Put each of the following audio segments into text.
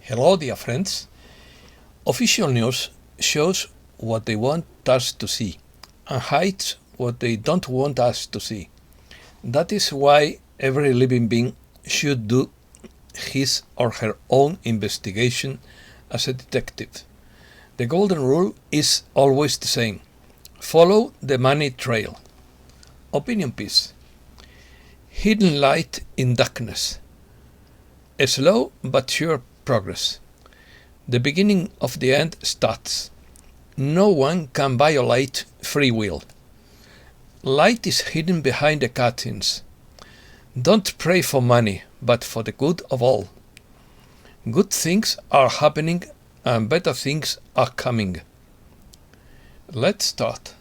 Hello, dear friends. Official news shows what they want us to see and hides what they don't want us to see. That is why every living being should do his or her own investigation as a detective. The golden rule is always the same. Follow the money trail. Opinion piece. Hidden light in darkness. A slow but sure progress. The beginning of the end starts. No one can violate free will. Light is hidden behind the curtains. Don't pray for money, but for the good of all. Good things are happening and better things are coming. Let's start.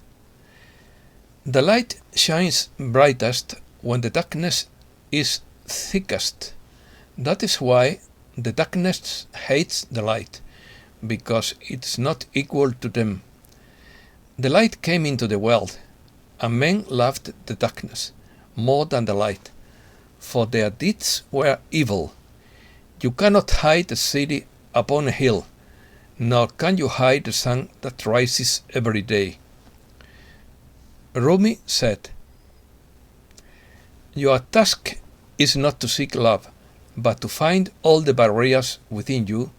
The light shines brightest when the darkness is thickest. That is why the darkness hates the light, because it's not equal to them. The light came into the world, and men loved the darkness more than the light, for their deeds were evil. You cannot hide a city upon a hill, nor can you hide the sun that rises every day. Rumi said, "Your task is not to seek love, but to find all the barriers within you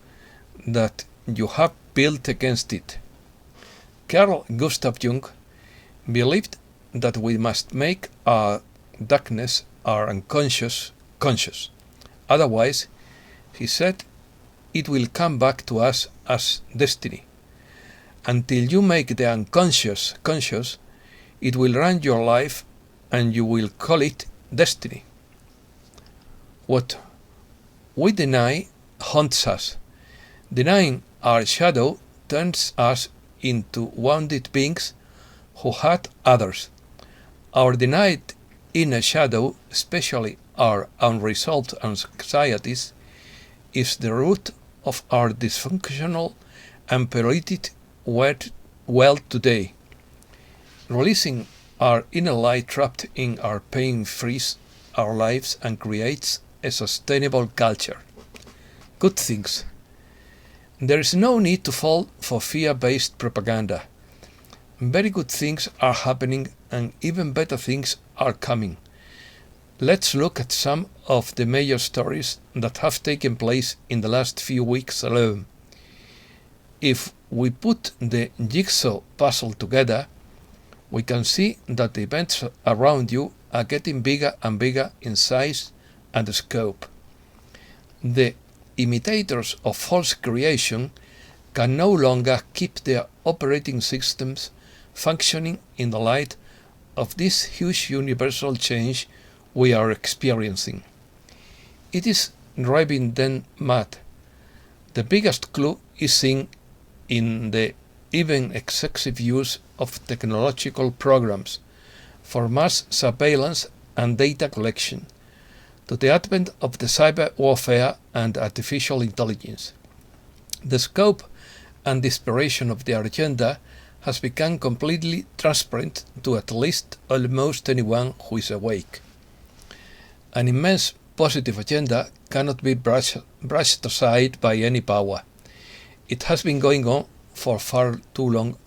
that you have built against it." Carl Gustav Jung believed that we must make our darkness, our unconscious, conscious. Otherwise, he said, it will come back to us as destiny. Until you make the unconscious conscious, it will run your life and you will call it destiny. What we deny haunts us. Denying our shadow turns us into wounded beings who hurt others. Our denied inner shadow, especially our unresolved anxieties, is the root of our dysfunctional and polluted world today. Releasing our inner light trapped in our pain frees our lives and creates a sustainable culture. Good things. There is no need to fall for fear-based propaganda. Very good things are happening and even better things are coming. Let's look at some of the major stories that have taken place in the last few weeks alone. If we put the jigsaw puzzle together, we can see that the events around you are getting bigger and bigger in size and scope. The imitators of false creation can no longer keep their operating systems functioning in the light of this huge universal change we are experiencing. It is driving them mad. The biggest clue is seen in the even excessive use of technological programs for mass surveillance and data collection, to the advent of the cyber warfare and artificial intelligence. The scope and desperation of their agenda has become completely transparent to at least almost anyone who is awake. An immense positive agenda cannot be brushed aside by any power. It has been going on for far too long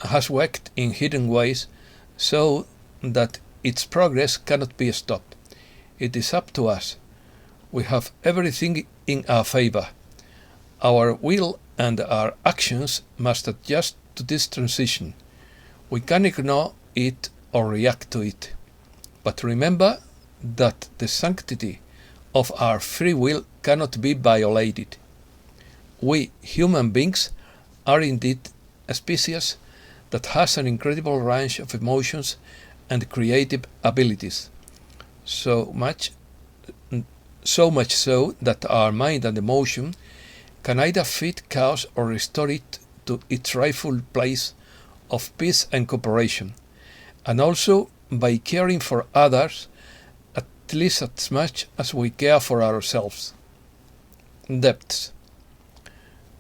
and has worked in hidden ways so that its progress cannot be stopped. It is up to us. We have everything in our favor. Our will and our actions must adjust to this transition. We can ignore it or react to it. But remember that the sanctity of our free will cannot be violated. We, human beings, are indeed a species that has an incredible range of emotions and creative abilities. So much so that our mind and emotion can either feed chaos or restore it to its rightful place of peace and cooperation, and also by caring for others at least as much as we care for ourselves. Debts.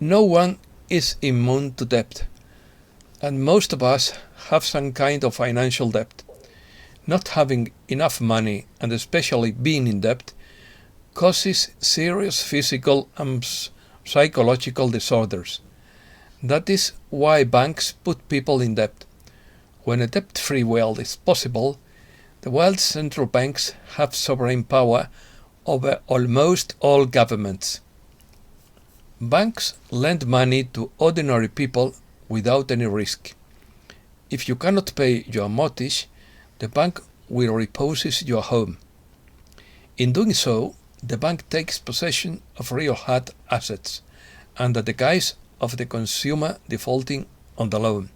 No one is immune to debt, and most of us have some kind of financial debt. Not having enough money, and especially being in debt, causes serious physical and psychological disorders. That is why banks put people in debt. When a debt-free world is possible, the world's central banks have sovereign power over almost all governments. Banks lend money to ordinary people without any risk. If you cannot pay your mortgage, the bank will repossess your home. In doing so, the bank takes possession of real hard assets under the guise of the consumer defaulting on the loan,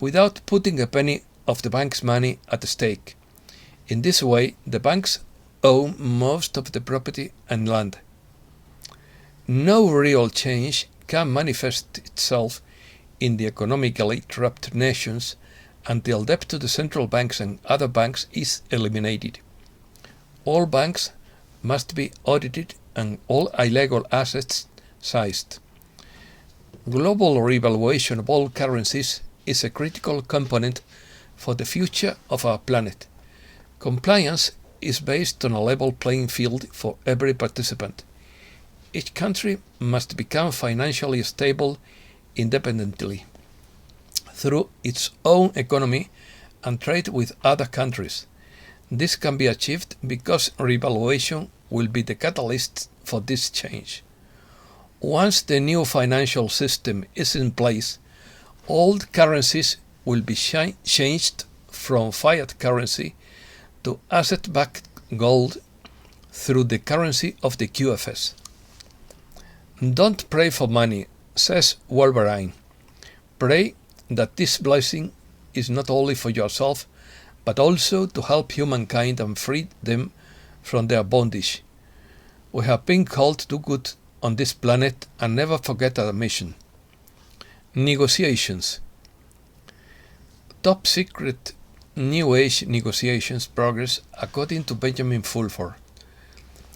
without putting a penny of the bank's money at stake. In this way, the banks own most of the property and land. No real change can manifest itself in the economically corrupt nations until debt to the central banks and other banks is eliminated. All banks must be audited and all illegal assets seized. Global revaluation of all currencies is a critical component for the future of our planet. Compliance is based on a level playing field for every participant. Each country must become financially stable independently through its own economy and trade with other countries. This can be achieved because revaluation will be the catalyst for this change. Once the new financial system is in place, old currencies will be changed from fiat currency to asset-backed gold through the currency of the QFS. Don't pray for money, says Wolverine. Pray that this blessing is not only for yourself, but also to help humankind and free them from their bondage. We have been called to do good on this planet and never forget our mission. Negotiations. Top secret New Age negotiations progress according to Benjamin Fulford.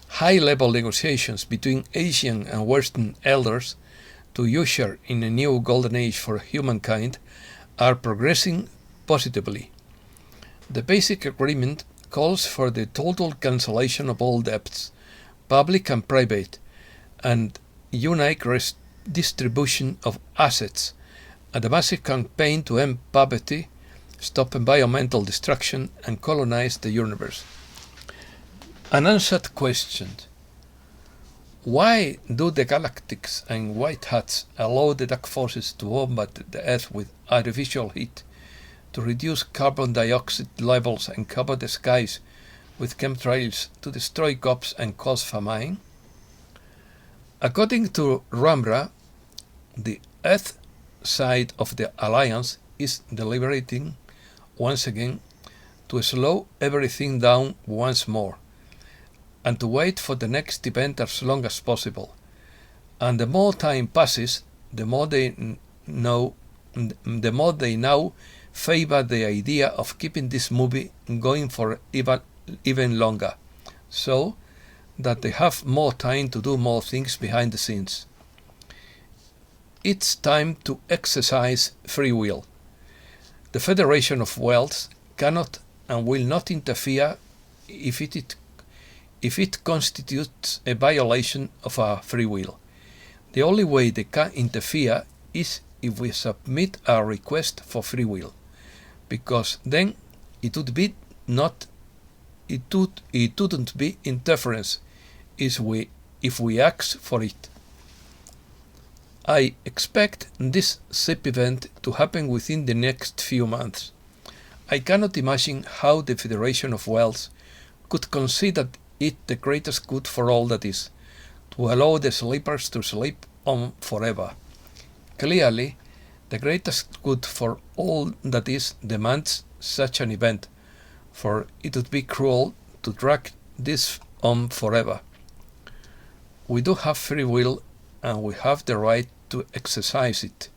High-level negotiations between Asian and Western elders to usher in a new golden age for humankind are progressing positively. The basic agreement calls for the total cancellation of all debts, public and private, and unique distribution of assets, and a massive campaign to end poverty, stop environmental destruction, and colonize the universe. Unanswered question. Why do the galactics and white hats allow the dark forces to bombard the Earth with artificial heat, to reduce carbon dioxide levels and cover the skies with chemtrails to destroy crops and cause famine? According to Rambra, the Earth side of the Alliance is deliberating once again to slow everything down once more, and to wait for the next event as long as possible. And the more time passes, the more they now favor the idea of keeping this movie going for even longer, so that they have more time to do more things behind the scenes. It's time to exercise free will. The Federation of Worlds cannot and will not interfere if it constitutes a violation of our free will. The only way they can interfere is if we submit our request for free will, because then it wouldn't be interference if we ask for it. I expect this SIP event to happen within the next few months. I cannot imagine how the Federation of Worlds could consider it the greatest good for all that is, to allow the sleepers to sleep on forever. Clearly, the greatest good for all that is demands such an event, for it would be cruel to drag this on forever. We do have free will and we have the right to exercise it.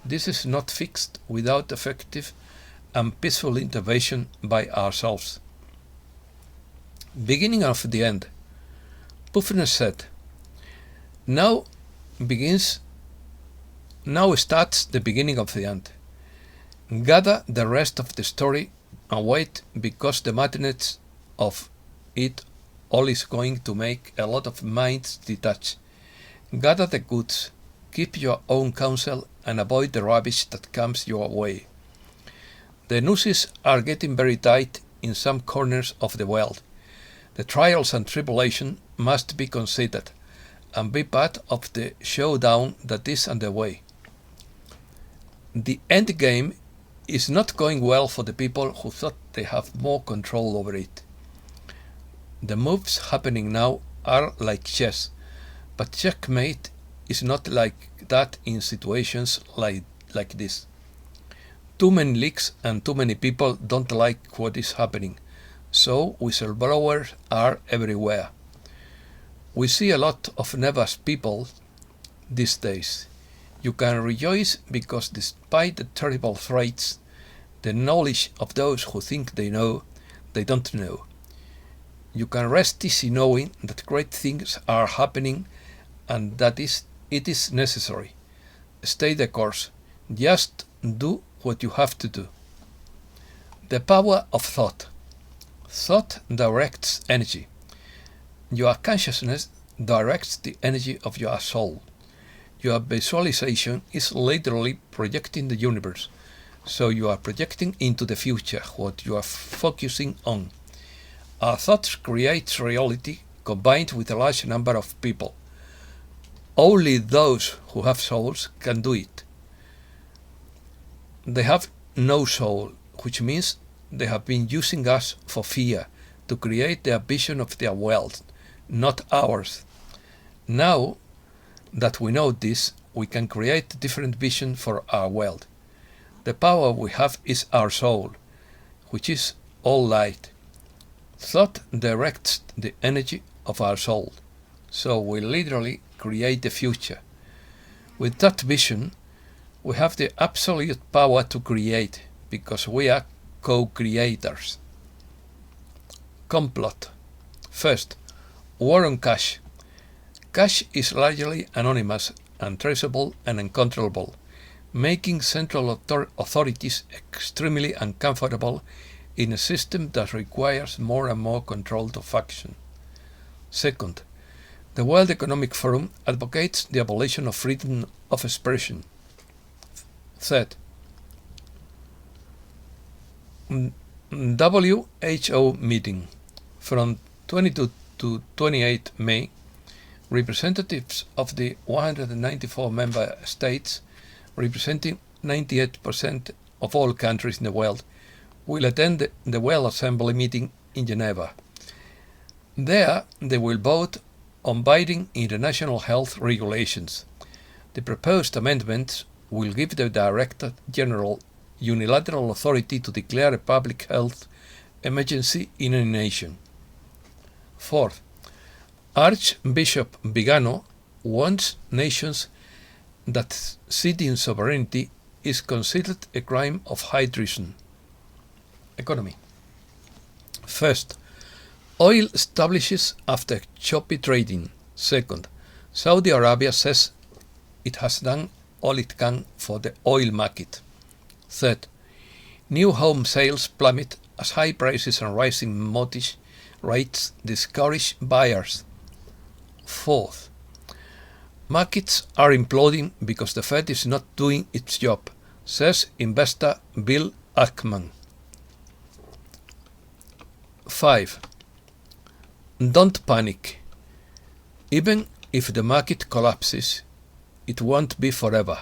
This is not fixed without effective and peaceful intervention by ourselves. Beginning of the end. Puffner said, Now starts the beginning of the end. Gather the rest of the story and wait, because the madness of it all is going to make a lot of minds detach. Gather the goods, keep your own counsel, and avoid the rubbish that comes your way. The nooses are getting very tight in some corners of the world. The trials and tribulation must be considered, and be part of the showdown that is underway. The end game is not going well for the people who thought they have more control over it. The moves happening now are like chess, but checkmate is not like that in situations like this. Too many leaks and too many people don't like what is happening, so whistleblowers are everywhere. We see a lot of nervous people these days. You can rejoice because despite the terrible threats, the knowledge of those who think they know, they don't know. You can rest easy knowing that great things are happening and that it is necessary. Stay the course. Just do what you have to do. The power of thought. Thought directs energy. Your consciousness directs the energy of your soul. Your visualization is literally projecting the universe, so you are projecting into the future what you are focusing on. Our thoughts create reality combined with a large number of people. Only those who have souls can do it. They have no soul, which means they have been using us for fear to create their vision of their world, not ours. Now that we know this, we can create a different vision for our world. The power we have is our soul, which is all light. Thought directs the energy of our soul, so we literally create the future. With that vision, we have the absolute power to create, because we are co-creators. Complot. First, war on cash. Cash is largely anonymous, untraceable, and uncontrollable, making central authorities extremely uncomfortable in a system that requires more and more control to function. Second, the World Economic Forum advocates the abolition of freedom of expression. Third, WHO meeting. From 22 to 28 May, representatives of the 194 member states, representing 98% of all countries in the world, will attend the World Assembly meeting in Geneva. There, they will vote on binding international health regulations. The proposed amendments will give the Director General unilateral authority to declare a public health emergency in a nation. Fourth, Archbishop Vigano warns nations that ceding sovereignty is considered a crime of high treason. Economy. First, oil establishes after choppy trading. Second, Saudi Arabia says it has done all it can for the oil market. Third, new home sales plummet as high prices and rising mortgage rates discourage buyers. Fourth, markets are imploding because the Fed is not doing its job, says investor Bill Ackman. 5. Don't panic. Even if the market collapses, it won't be forever.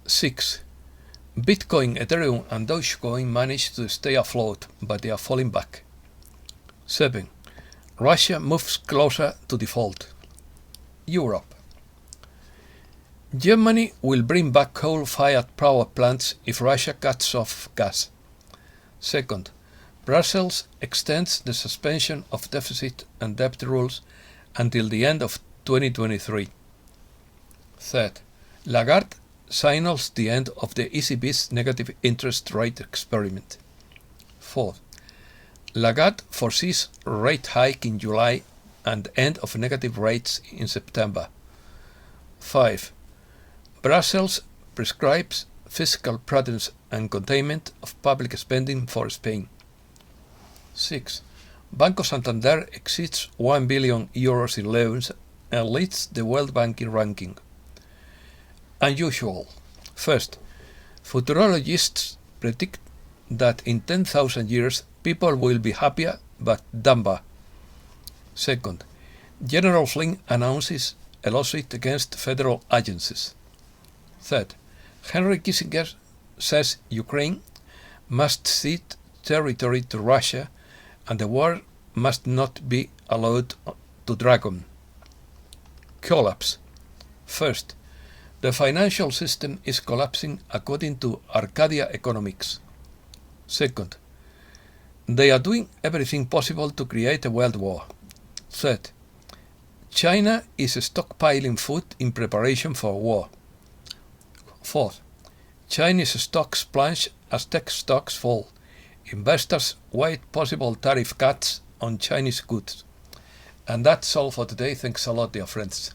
6. Bitcoin, Ethereum, and Dogecoin managed to stay afloat, but they are falling back. 7. Russia moves closer to default. Europe. Germany will bring back coal-fired power plants if Russia cuts off gas. Second, Brussels extends the suspension of deficit and debt rules until the end of 2023. Third, Lagarde signals the end of the ECB's negative interest rate experiment. Fourth, Lagarde foresees rate hike in July and end of negative rates in September. 5. Brussels prescribes fiscal prudence and containment of public spending for Spain. 6. Banco Santander exceeds 1 billion euros in loans and leads the World Banking ranking. Unusual. First, futurologists predict that in 10,000 years people will be happier but dumber. Second, General Flynn announces a lawsuit against federal agencies. Third, Henry Kissinger says Ukraine must cede territory to Russia and the war must not be allowed to drag on. Collapse. First, the financial system is collapsing according to Arcadia economics. Second, they are doing everything possible to create a world war. Third, China is stockpiling food in preparation for war. Fourth, Chinese stocks plunge as tech stocks fall. Investors weigh possible tariff cuts on Chinese goods. And that's all for today. Thanks a lot, dear friends.